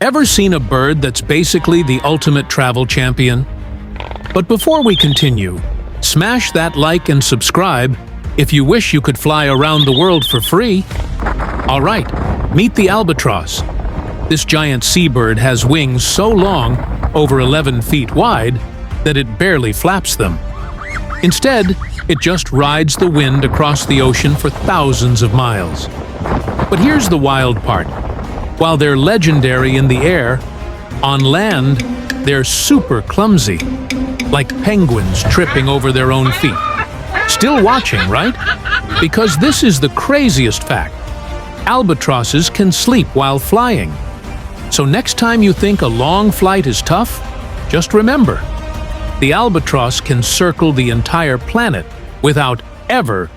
Ever seen a bird that's basically the ultimate travel champion? But before we continue, smash that like and subscribe if you wish you could fly around the world for free. All right, meet the albatross. This giant seabird has wings so long, over 11 feet wide, that it barely flaps them. Instead, it just rides the wind across the ocean for thousands of miles. But here's the wild part. While they're legendary in the air, on land, they're super clumsy, like penguins tripping over their own feet. Still watching, right? Because this is the craziest fact. Albatrosses can sleep while flying. So next time you think a long flight is tough, just remember, the albatross can circle the entire planet without ever